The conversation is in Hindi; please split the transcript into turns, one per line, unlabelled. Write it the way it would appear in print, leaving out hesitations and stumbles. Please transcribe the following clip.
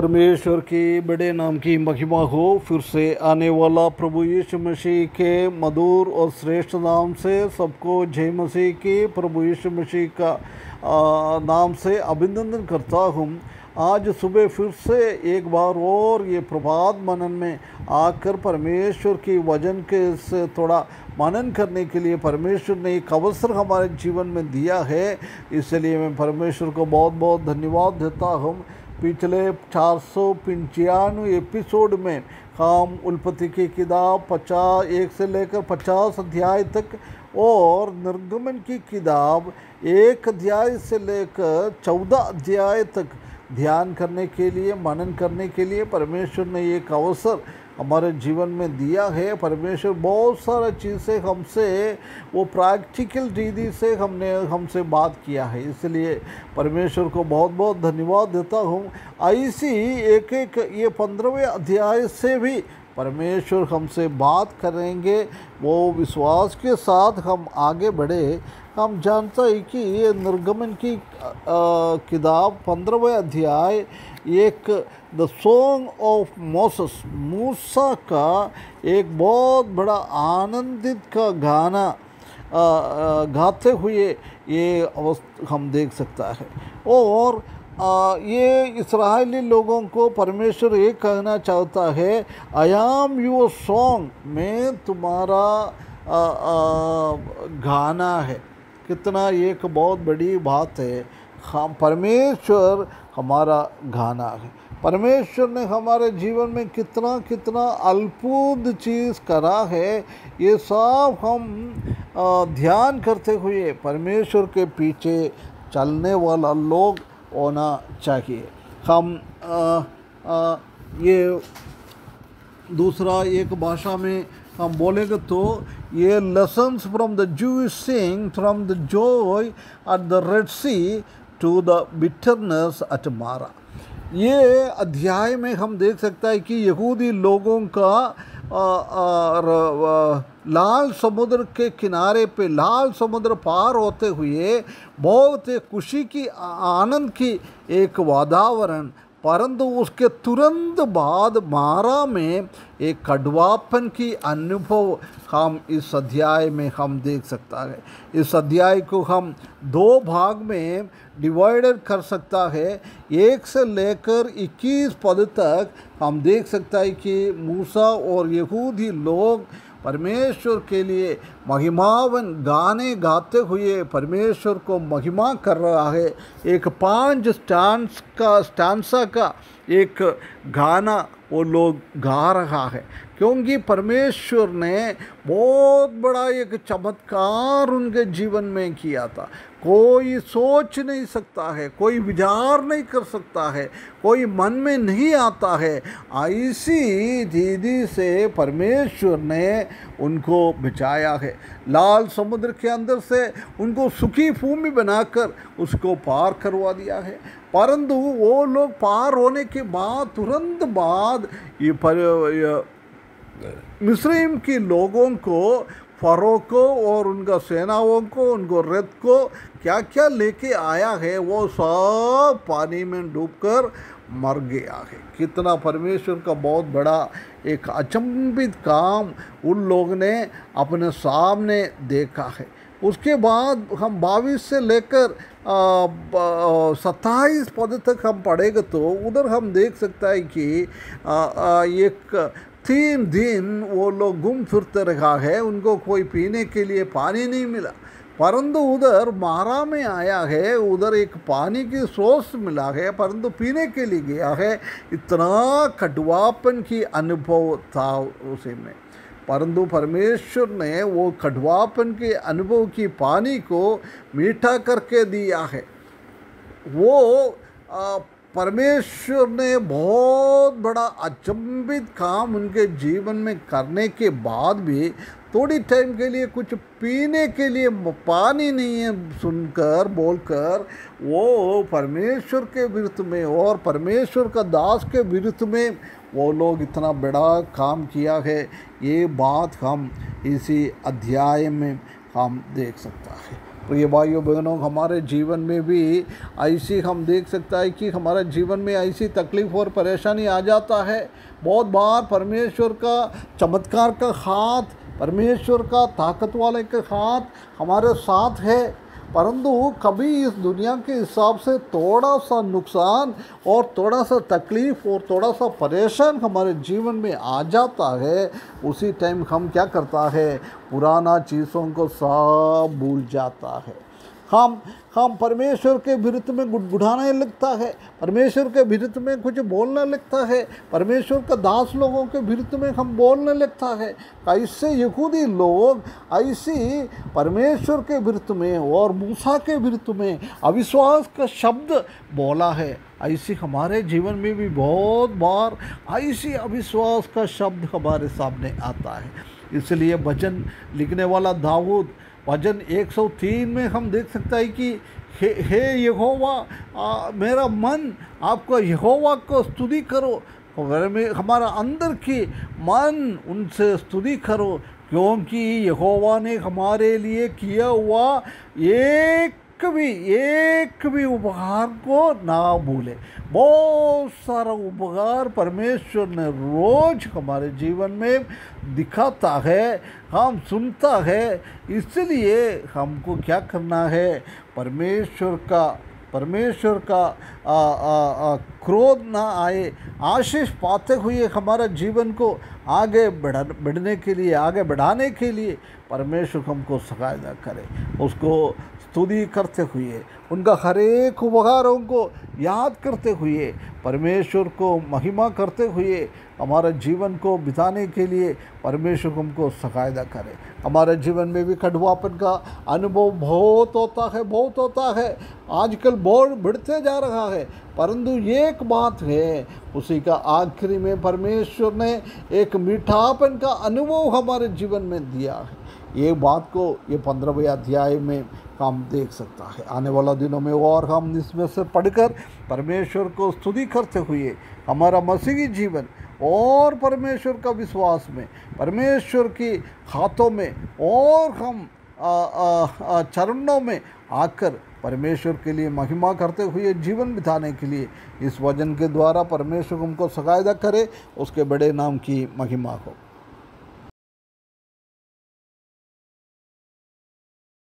परमेश्वर के बड़े नाम की महिमा हो। फिर से आने वाला प्रभु यीशु मसीह के मधुर और श्रेष्ठ नाम से सबको जय मसीह के प्रभु यीशु मसीह का नाम से अभिनंदन करता हूँ। आज सुबह फिर से एक बार और ये प्रभात मनन में आकर परमेश्वर की वचन के से थोड़ा मनन करने के लिए परमेश्वर ने एक अवसर हमारे जीवन में दिया है, इसलिए मैं परमेश्वर को बहुत बहुत धन्यवाद देता हूँ। पिछले 495 एपिसोड में हम उत्पत्ति की किताब 1 से लेकर 50 अध्याय तक और निर्गमन की किताब 1 अध्याय से लेकर 14 अध्याय तक ध्यान करने के लिए, मनन करने के लिए परमेश्वर ने एक अवसर हमारे जीवन में दिया है। परमेश्वर बहुत सारा चीज़ें हमसे वो प्रैक्टिकल रीति से हमसे बात किया है, इसलिए परमेश्वर को बहुत बहुत धन्यवाद देता हूँ। ऐसी एक ये 15वें अध्याय से भी परमेश्वर हमसे बात करेंगे, वो विश्वास के साथ हम आगे बढ़े। हम जानते हैं कि ये निर्गमन की किताब 15वें अध्याय एक द सॉन्ग ऑफ मोसेस, मूसा का एक बहुत बड़ा आनंदित का गाना गाते हुए ये हम देख सकता है। और ये इस्राएली लोगों को परमेश्वर ये कहना चाहता है, आई एम योर सॉन्ग, मैं तुम्हारा गाना है। कितना एक बहुत बड़ी बात है, हम परमेश्वर हमारा गाना है। परमेश्वर ने हमारे जीवन में कितना कितना अद्भुत चीज़ करा है, ये सब हम ध्यान करते हुए परमेश्वर के पीछे चलने वाला लोग होना चाहिए। हम ये दूसरा एक भाषा में हम बोलेंगे तो ये lessons from the Jewish sing from the joy at the Red Sea to the bitterness at Marah. ये अध्याय में हम देख सकता है कि यहूदी लोगों का लाल समुद्र के किनारे पे लाल समुद्र पार होते हुए बहुत खुशी की, आनंद की एक वातावरण, परंतु उसके तुरंत बाद मारा में एक कड़वापन की अनुभव हम इस अध्याय में हम देख सकता है। इस अध्याय को हम 2 भाग में डिवाइडेड कर सकता है। 1 से लेकर 21 पद तक हम देख सकता है कि मूसा और यहूदी लोग परमेश्वर के लिए महिमावन गाने गाते हुए परमेश्वर को महिमा कर रहा है। एक 5 स्टांसा का एक गाना वो लोग गा रहा है, क्योंकि परमेश्वर ने बहुत बड़ा एक चमत्कार उनके जीवन में किया था। कोई सोच नहीं सकता है, कोई विचार नहीं कर सकता है, कोई मन में नहीं आता है, ऐसी दीदी से परमेश्वर ने उनको बचाया है। लाल समुद्र के अंदर से उनको सूखी भूमि बनाकर उसको पार करवा दिया है, परंतु वो लोग पार होने के बाद तुरंत बाद ये मिस्रईम के लोगों को, फरो को और उनका सेनाओं को, उनको रथ को क्या क्या लेके आया है, वो सब पानी में डूबकर मर गया है। कितना परमेश्वर का बहुत बड़ा एक अचंभित काम उन लोग ने अपने सामने देखा है। उसके बाद हम 22 से लेकर 27 पद तक हम पढ़ेंगे तो उधर हम देख सकता है कि एक 3 दिन वो लोग घूम फिरते रहा है, उनको कोई पीने के लिए पानी नहीं मिला, परंतु उधर मारा में आया है, उधर एक पानी की सोर्स मिला है, परंतु पीने के लिए गया है। इतना कड़वापन की अनुभव था उसी में, परंतु परमेश्वर ने वो कड़वापन के अनुभव की पानी को मीठा करके दिया है। वो परमेश्वर ने बहुत बड़ा अचंभित काम उनके जीवन में करने के बाद भी थोड़ी टाइम के लिए कुछ पीने के लिए पानी नहीं है सुनकर बोलकर वो परमेश्वर के विरुद्ध में और परमेश्वर का दास के विरुद्ध में वो लोग इतना बड़ा काम किया है। ये बात हम इसी अध्याय में हम देख सकता है। प्रिय भाइयों बहनों, हमारे जीवन में भी ऐसी हम देख सकता है कि हमारे जीवन में ऐसी तकलीफ़ और परेशानी आ जाता है। बहुत बार परमेश्वर का चमत्कार का हाथ, परमेश्वर का ताकत वाले के हाथ हमारे साथ है, परंतु कभी इस दुनिया के हिसाब से थोड़ा सा नुकसान और थोड़ा सा तकलीफ़ और थोड़ा सा परेशान हमारे जीवन में आ जाता है, उसी टाइम हम क्या करता है, पुराना चीज़ों को सब भूल जाता है। हम परमेश्वर के विरुद्ध में गुड़गुड़ाने लगता है, परमेश्वर के विरुद्ध में कुछ बोलने लगता है, परमेश्वर का दास लोगों के विरुद्ध में हम बोलने लगता है। कैसे यहूदी लोग ऐसी परमेश्वर के विरुद्ध में और मूसा के विरुद्ध में अविश्वास का शब्द बोला है, ऐसी हमारे जीवन में भी बहुत बार ऐसी अविश्वास का शब्द हमारे सामने आता है। इसलिए वचन लिखने वाला दाऊद भजन 103 में हम देख सकते हैं कि हे यहोवा, मेरा मन आपको यहोवा को स्तुति करो, हमारा अंदर की मन उनसे स्तुति करो, क्योंकि यहोवा ने हमारे लिए किया हुआ एक भी उपहार को ना भूले। बहुत सारा उपहार परमेश्वर ने रोज हमारे जीवन में दिखाता है, हम सुनता है। इसलिए हमको क्या करना है, परमेश्वर का क्रोध ना आए, आशीष पाते हुए हमारा जीवन को आगे बढ़ने के लिए परमेश्वर हमको सहायता करे। उसको स्तुति करते हुए, उनका हर एक उपहारों को याद करते हुए, परमेश्वर को महिमा करते हुए हमारा जीवन को बिताने के लिए परमेश्वर हमको सहायता करे। हमारे जीवन में भी कड़वापन का अनुभव बहुत होता है, आजकल बहुत बढ़ते जा रहा है, परंतु एक बात है, उसी का आखिरी में परमेश्वर ने एक मीठापन का अनुभव हमारे जीवन में दिया है। ये बात को ये 15वें अध्याय में हम देख सकता है। आने वाला दिनों में और हम इसमें से पढ़कर परमेश्वर को स्तुति करते हुए हमारा मसीही जीवन और परमेश्वर का विश्वास में, परमेश्वर की हाथों में और हम चरणों में आकर परमेश्वर के लिए महिमा करते हुए जीवन बिताने के लिए इस वचन के द्वारा परमेश्वर हमको सहायता करे। उसके बड़े नाम की महिमा हो।